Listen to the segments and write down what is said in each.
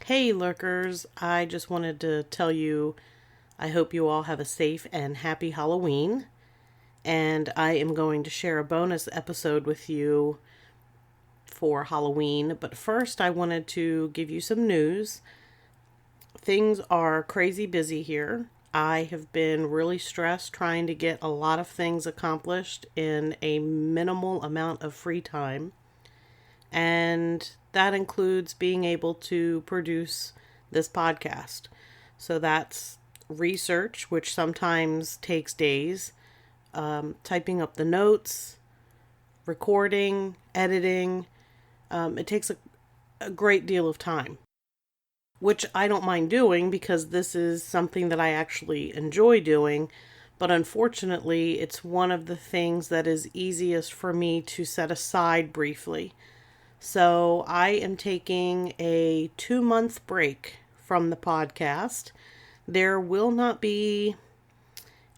Hey lurkers, I just wanted to tell you I hope you all have a safe and happy Halloween. And I am going to share a bonus episode with you for Halloween. But first, I wanted to give you some news. Things are crazy busy here. I have been really stressed trying to get a lot of things accomplished in a minimal amount of free time. And that includes being able to produce this podcast. So that's research, which sometimes takes days, typing up the notes, recording, editing. It takes a great deal of time, which I don't mind doing because this is something that I actually enjoy doing. But unfortunately, it's one of the things that is easiest for me to set aside briefly. So I am taking a 2-month break from the podcast. There will not be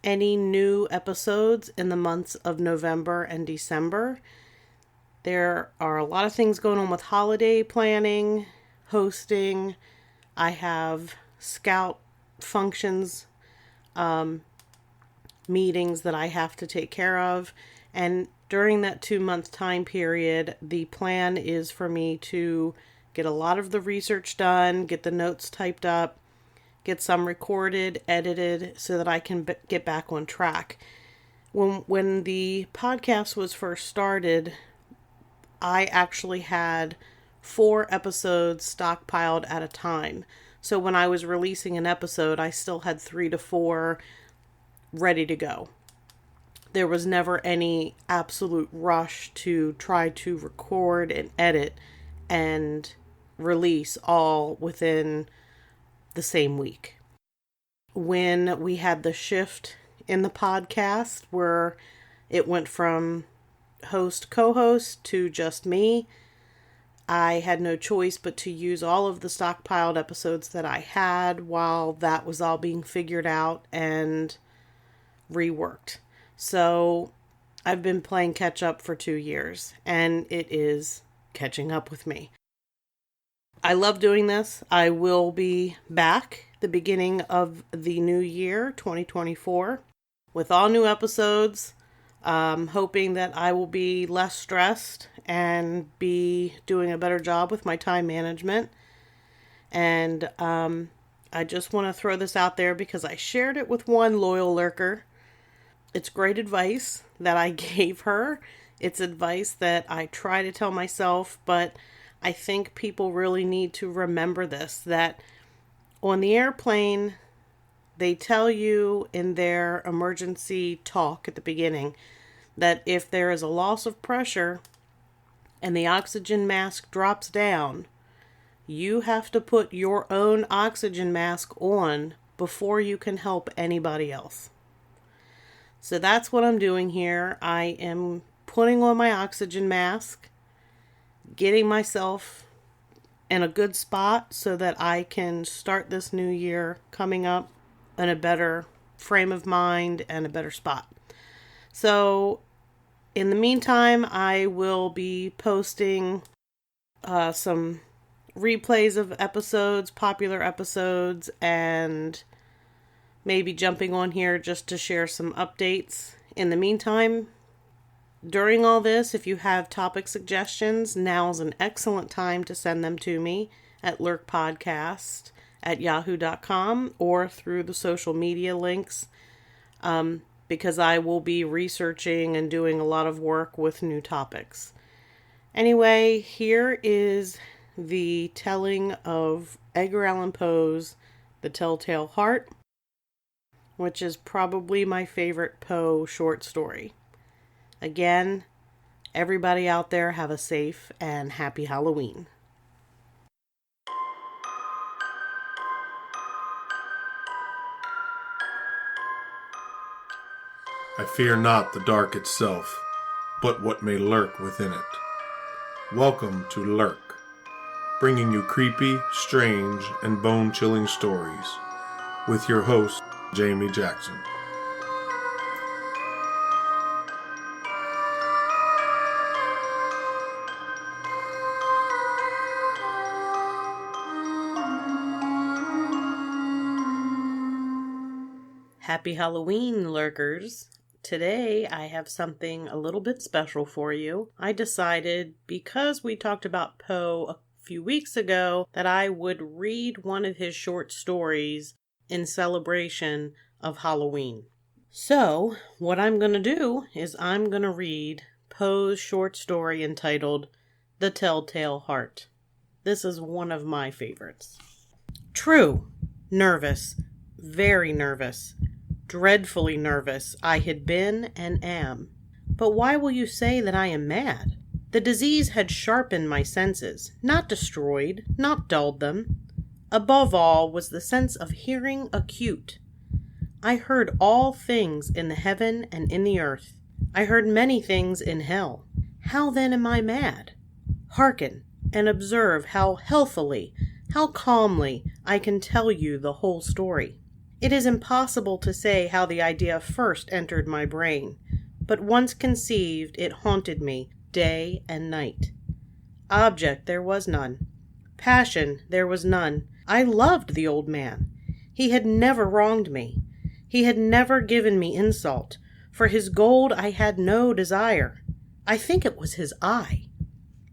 any new episodes in the months of November and December. There are a lot of things going on with holiday planning, hosting. I have scout functions, meetings that I have to take care of. And during that 2-month time period, the plan is for me to get a lot of the research done, get the notes typed up, get some recorded, edited, so that I can get back on track. When the podcast was first started, I actually had 4 episodes stockpiled at a time. So when I was releasing an episode, I still had 3 to 4 ready to go. There was never any absolute rush to try to record and edit and release all within the same week. When we had the shift in the podcast where it went from host, co-host to just me, I had no choice but to use all of the stockpiled episodes that I had while that was all being figured out and reworked. So I've been playing catch up for 2 years, and it is catching up with me. I love doing this. I will be back the beginning of the new year, 2024, with all new episodes, hoping that I will be less stressed and be doing a better job with my time management. And I just want to throw this out there because I shared it with one loyal lurker. It's great advice that I gave her. It's advice that I try to tell myself, but I think people really need to remember this, that on the airplane, they tell you in their emergency talk at the beginning that if there is a loss of pressure and the oxygen mask drops down, you have to put your own oxygen mask on before you can help anybody else. So that's what I'm doing here. I am putting on my oxygen mask, getting myself in a good spot so that I can start this new year coming up in a better frame of mind and a better spot. So in the meantime, I will be posting some replays of episodes, popular episodes, and maybe jumping on here just to share some updates. In the meantime, during all this, if you have topic suggestions, now's an excellent time to send them to me at lurkpodcast@yahoo.com or through the social media links, because I will be researching and doing a lot of work with new topics. Anyway, here is the telling of Edgar Allan Poe's The TellTale Heart, which is probably my favorite Poe short story. Again, everybody out there have a safe and happy Halloween. I fear not the dark itself, but what may lurk within it. Welcome to Lurk, bringing you creepy, strange, and bone-chilling stories, with your host, Jamie Jackson. Happy Halloween, lurkers. Today I have something a little bit special for you. I decided, because we talked about Poe a few weeks ago, that I would read one of his short stories in celebration of Halloween. So, what I'm going to do is I'm going to read Poe's short story entitled The TellTale Heart. This is one of my favorites. True, nervous, very nervous. Dreadfully nervous I had been and am. But why will you say that I am mad? The disease had sharpened my senses, not destroyed, not dulled them. Above all was the sense of hearing acute. I heard all things in the heaven and in the earth. I heard many things in hell. How then am I mad? Hearken, and observe how healthily, how calmly I can tell you the whole story. It is impossible to say how the idea first entered my brain, but once conceived it haunted me day and night. Object there was none. Passion there was none. I loved the old man. He had never wronged me. He had never given me insult. For his gold I had no desire. I think it was his eye.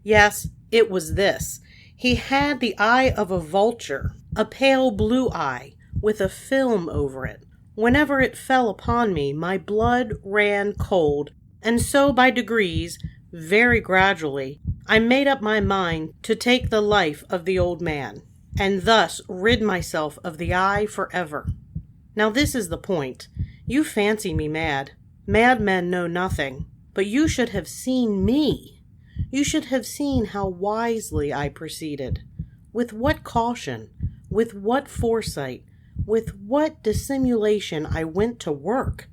Yes, it was this. He had the eye of a vulture, a pale blue eye, with a film over it. Whenever it fell upon me, my blood ran cold, and so by degrees, very gradually, I made up my mind to take the life of the old man, and thus rid myself of the eye forever. Now this is the point. You fancy me mad. Madmen know nothing. But you should have seen me. You should have seen how wisely I proceeded. With what caution, with what foresight, with what dissimulation I went to work.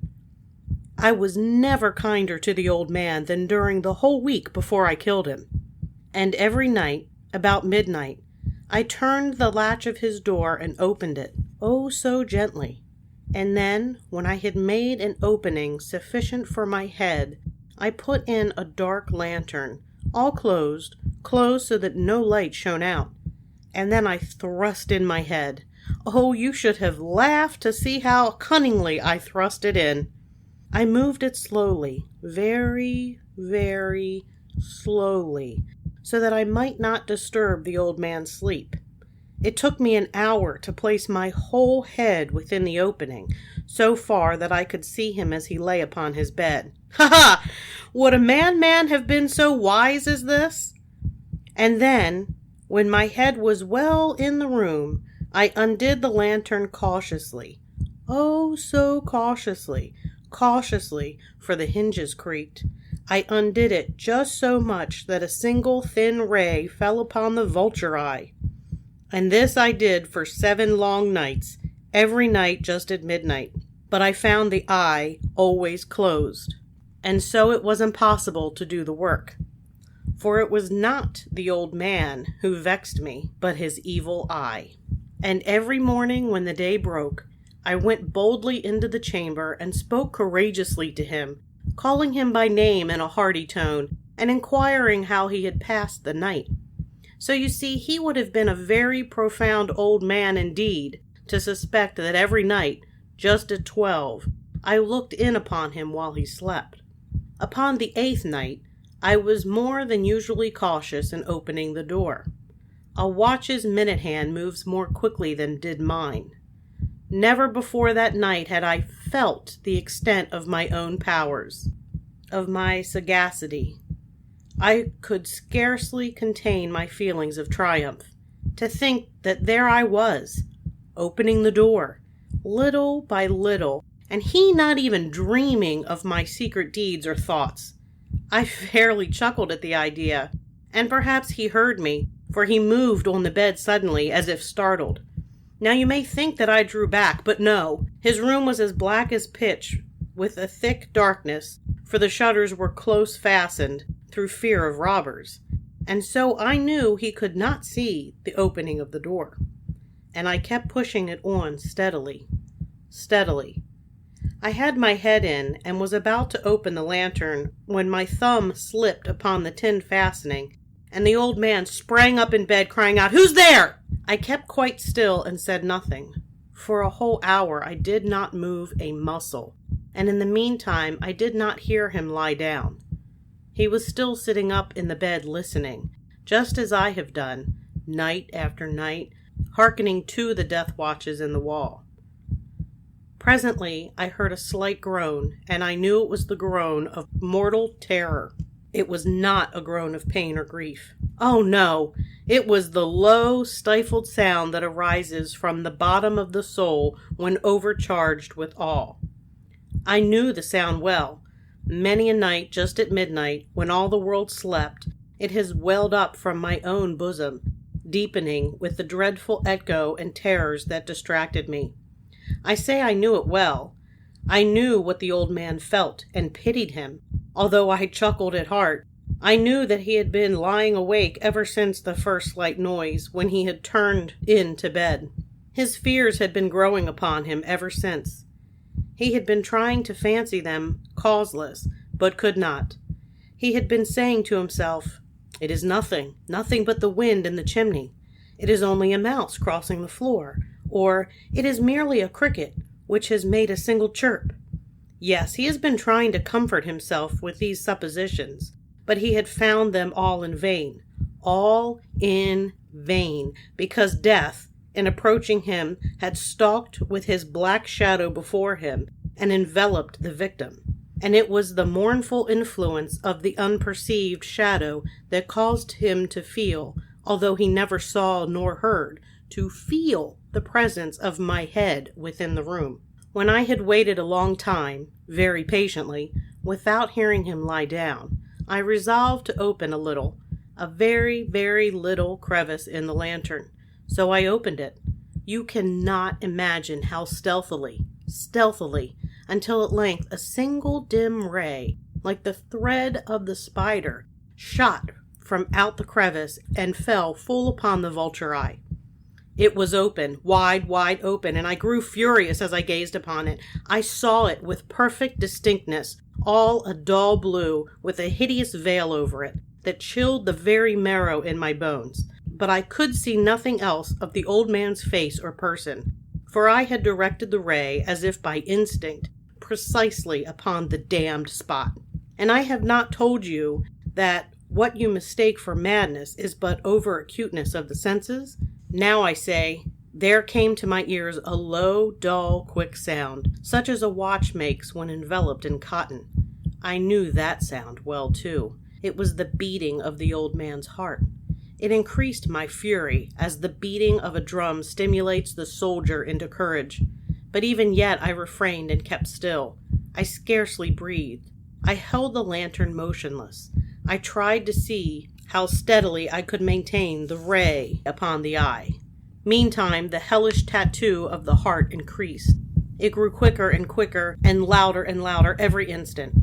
I was never kinder to the old man than during the whole week before I killed him. And every night, about midnight, I turned the latch of his door and opened it, oh so gently. And then, when I had made an opening sufficient for my head, I put in a dark lantern, all closed so that no light shone out. And then I thrust in my head. Oh, you should have laughed to see how cunningly I thrust it in. I moved it slowly, very, very slowly, so that I might not disturb the old man's sleep. It took me an hour to place my whole head within the opening, so far that I could see him as he lay upon his bed. Ha ha! Would a man have been so wise as this? And then, when my head was well in the room, I undid the lantern cautiously. Oh, so cautiously, for the hinges creaked. I undid it just so much that a single thin ray fell upon the vulture eye. And this I did for 7 long nights, every night just at midnight. But I found the eye always closed, and so it was impossible to do the work. For it was not the old man who vexed me, but his evil eye. And every morning when the day broke, I went boldly into the chamber and spoke courageously to him, calling him by name in a hearty tone, and inquiring how he had passed the night. So you see, he would have been a very profound old man indeed to suspect that every night, just at 12, I looked in upon him while he slept. Upon the 8th night, I was more than usually cautious in opening the door. A watch's minute hand moves more quickly than did mine. Never before that night had I felt the extent of my own powers, of my sagacity. I could scarcely contain my feelings of triumph. To think that there I was, opening the door, little by little, and he not even dreaming of my secret deeds or thoughts. I fairly chuckled at the idea, and perhaps he heard me, for he moved on the bed suddenly, as if startled. Now you may think that I drew back, but no. His room was as black as pitch, with a thick darkness, for the shutters were close fastened, through fear of robbers. And so I knew he could not see the opening of the door. And I kept pushing it on steadily. I had my head in, and was about to open the lantern, when my thumb slipped upon the tin fastening, and the old man sprang up in bed, crying out, "Who's there?" I kept quite still and said nothing, For a whole hour I did not move a muscle, and in the meantime I did not hear him lie down. He was still sitting up in the bed listening, just as I have done, night after night, hearkening to the death watches in the wall. Presently I heard a slight groan, and I knew it was the groan of mortal terror. It was not a groan of pain or grief. Oh no! It was the low, stifled sound that arises from the bottom of the soul when overcharged with awe. I knew the sound well. Many a night, just at midnight, when all the world slept, it has welled up from my own bosom, deepening with the dreadful echo and terrors that distracted me. I say I knew it well. I knew what the old man felt and pitied him, although I chuckled at heart. I knew that he had been lying awake ever since the first slight noise, when he had turned in to bed. His fears had been growing upon him ever since. He had been trying to fancy them causeless, but could not. He had been saying to himself, "It is nothing but the wind in the chimney. It is only a mouse crossing the floor," or "It is merely a cricket which has made a single chirp." Yes, he has been trying to comfort himself with these suppositions, but he had found them all in vain. All in vain, because death, in approaching him, had stalked with his black shadow before him and enveloped the victim. And it was the mournful influence of the unperceived shadow that caused him to feel, although he never saw nor heard, to feel the presence of my head within the room. When I had waited a long time, very patiently, without hearing him lie down, I resolved to open a very, very little crevice in the lantern. So I opened it. You cannot imagine how stealthily, until at length a single dim ray, like the thread of the spider, shot from out the crevice and fell full upon the vulture eye. It was open, wide open, and I grew furious as I gazed upon it. I saw it with perfect distinctness, all a dull blue, with a hideous veil over it, that chilled the very marrow in my bones. But I could see nothing else of the old man's face or person, for I had directed the ray, as if by instinct, precisely upon the damned spot. And I have not told you that what you mistake for madness is but over-acuteness of the senses. Now I say, there came to my ears a low, dull, quick sound, such as a watch makes when enveloped in cotton. I knew that sound well, too. It was the beating of the old man's heart. It increased my fury, as the beating of a drum stimulates the soldier into courage. But even yet I refrained and kept still. I scarcely breathed. I held the lantern motionless. I tried to see how steadily I could maintain the ray upon the eye. Meantime, the hellish tattoo of the heart increased. It grew quicker and quicker, and louder every instant.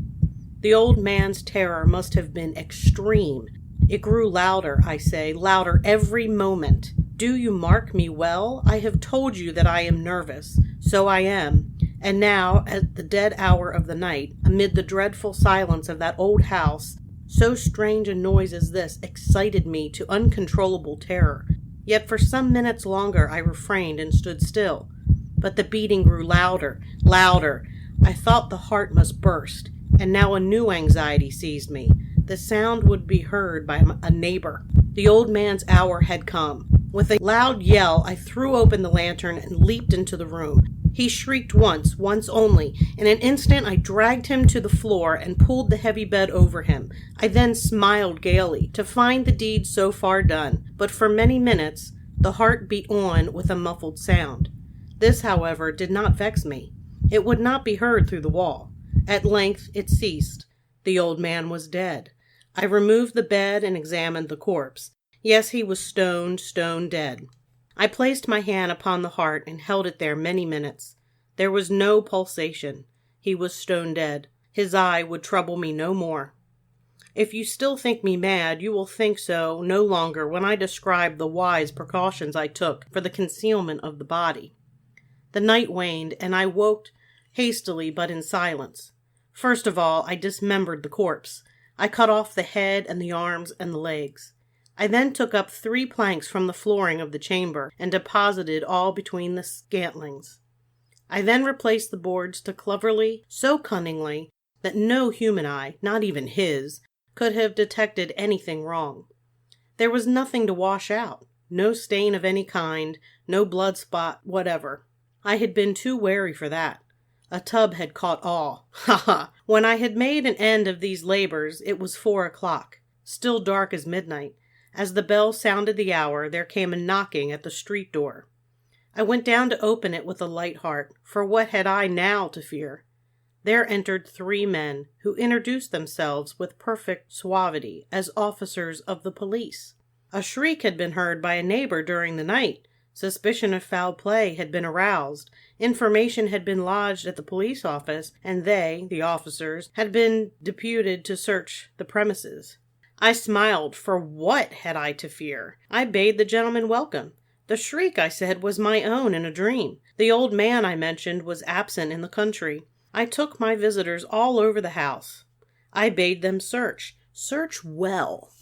The old man's terror must have been extreme. It grew louder, I say, louder every moment. Do you mark me well? I have told you that I am nervous. So I am. And now, at the dead hour of the night, amid the dreadful silence of that old house, so strange a noise as this excited me to uncontrollable terror. Yet for some minutes longer I refrained and stood still. But the beating grew louder. I thought the heart must burst, and now a new anxiety seized me. The sound would be heard by a neighbor. The old man's hour had come. With a loud yell, I threw open the lantern and leaped into the room. He shrieked once only. In an instant I dragged him to the floor and pulled the heavy bed over him. I then smiled gaily, to find the deed so far done, but for many minutes the heart beat on with a muffled sound. This, however, did not vex me. It would not be heard through the wall. At length it ceased. The old man was dead. I removed the bed and examined the corpse. Yes, he was stone dead. I placed my hand upon the heart and held it there many minutes. There was no pulsation. He was stone dead. His eye would trouble me no more. If you still think me mad, you will think so no longer when I describe the wise precautions I took for the concealment of the body. The night waned, and I woke hastily but in silence. First of all, I dismembered the corpse. I cut off the head and the arms and the legs. I then took up 3 planks from the flooring of the chamber and deposited all between the scantlings. I then replaced the boards so cleverly, so cunningly, that no human eye, not even his, could have detected anything wrong. There was nothing to wash out, no stain of any kind, no blood spot whatever. I had been too wary for that. A tub had caught all. Ha ha! When I had made an end of these labors, it was 4 o'clock, still dark as midnight. As the bell sounded the hour, there came a knocking at the street door. I went down to open it with a light heart, for what had I now to fear? There entered 3 men, who introduced themselves with perfect suavity as officers of the police. A shriek had been heard by a neighbor during the night. Suspicion of foul play had been aroused. Information had been lodged at the police office, and they, the officers, had been deputed to search the premises. I smiled, for what had I to fear? I bade the gentleman welcome. The shriek, I said, was my own in a dream. The old man I mentioned was absent in the country. I took my visitors all over the house. I bade them search well.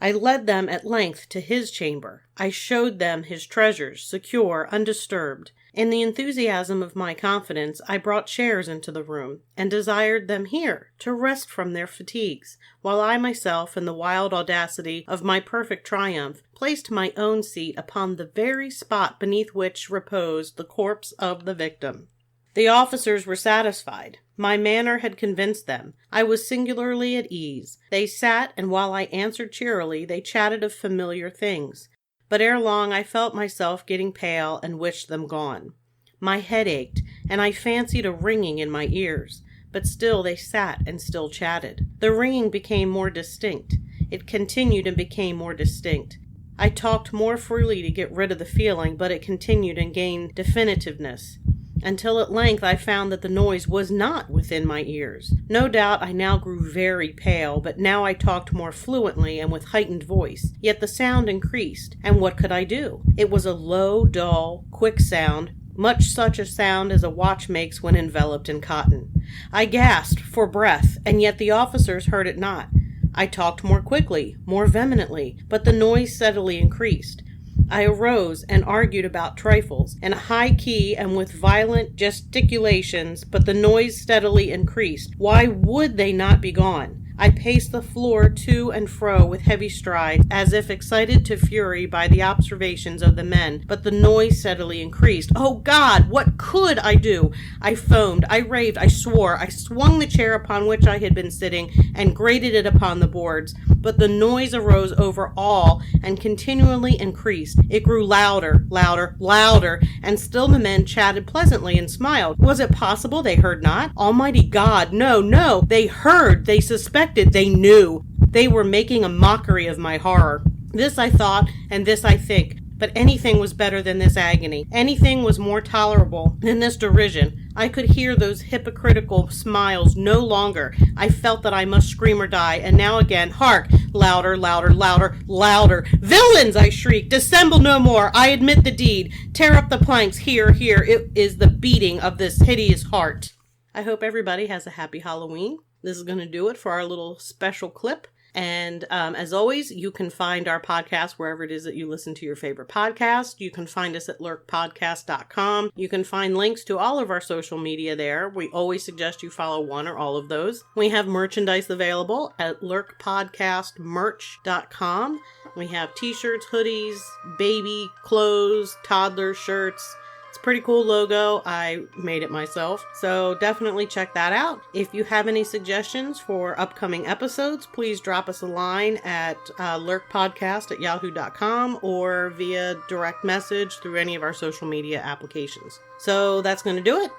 I led them at length to his chamber. I showed them his treasures, secure, undisturbed. In the enthusiasm of my confidence, I brought chairs into the room, and desired them here to rest from their fatigues, while I myself, in the wild audacity of my perfect triumph, placed my own seat upon the very spot beneath which reposed the corpse of the victim. The officers were satisfied. My manner had convinced them. I was singularly at ease. They sat, and while I answered cheerily, they chatted of familiar things. But ere long I felt myself getting pale and wished them gone. My head ached, and I fancied a ringing in my ears. But still they sat and still chatted. The ringing became more distinct. It continued and became more distinct. I talked more freely to get rid of the feeling, but it continued and gained definitiveness, until at length I found that the noise was not within my ears. No doubt I now grew very pale, but now I talked more fluently and with heightened voice. Yet the sound increased, and what could I do? It was a low, dull, quick sound, much such a sound as a watch makes when enveloped in cotton. I gasped for breath, and yet the officers heard it not. I talked more quickly, more vehemently, but the noise steadily increased. I arose and argued about trifles, in a high key and with violent gesticulations, but the noise steadily increased. Why would they not be gone? I paced the floor to and fro with heavy strides, as if excited to fury by the observations of the men, but the noise steadily increased. Oh God, what could I do? I foamed, I raved, I swore. I swung the chair upon which I had been sitting and grated it upon the boards, but the noise arose over all and continually increased. It grew louder, louder, louder, and still the men chatted pleasantly and smiled. Was it possible they heard not? Almighty God, no, no! They heard, they suspected, they knew. They were making a mockery of my horror. This I thought, and this I think. But anything was better than this agony. Anything was more tolerable than this derision. I could hear those hypocritical smiles no longer. I felt that I must scream or die, and now again, hark! Louder, louder, louder, louder! Villains! I shrieked. Dissemble no more! I admit the deed. Tear up the planks. Here, here. It is the beating of this hideous heart. I hope everybody has a happy Halloween. This is going to do it for our little special clip. And as always, you can find our podcast wherever it is that you listen to your favorite podcast. You can find us at lurkpodcast.com. You can find links to all of our social media there. We always suggest you follow one or all of those. We have merchandise available at lurkpodcastmerch.com. We have t-shirts, hoodies, baby clothes, toddler shirts. It's a pretty cool logo. I made it myself. So definitely check that out. If you have any suggestions for upcoming episodes, please drop us a line at lurkpodcast@yahoo.com or via direct message through any of our social media applications. So that's going to do it.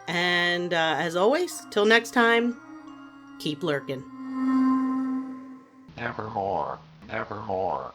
And as always, till next time, keep lurking. Nevermore. Nevermore.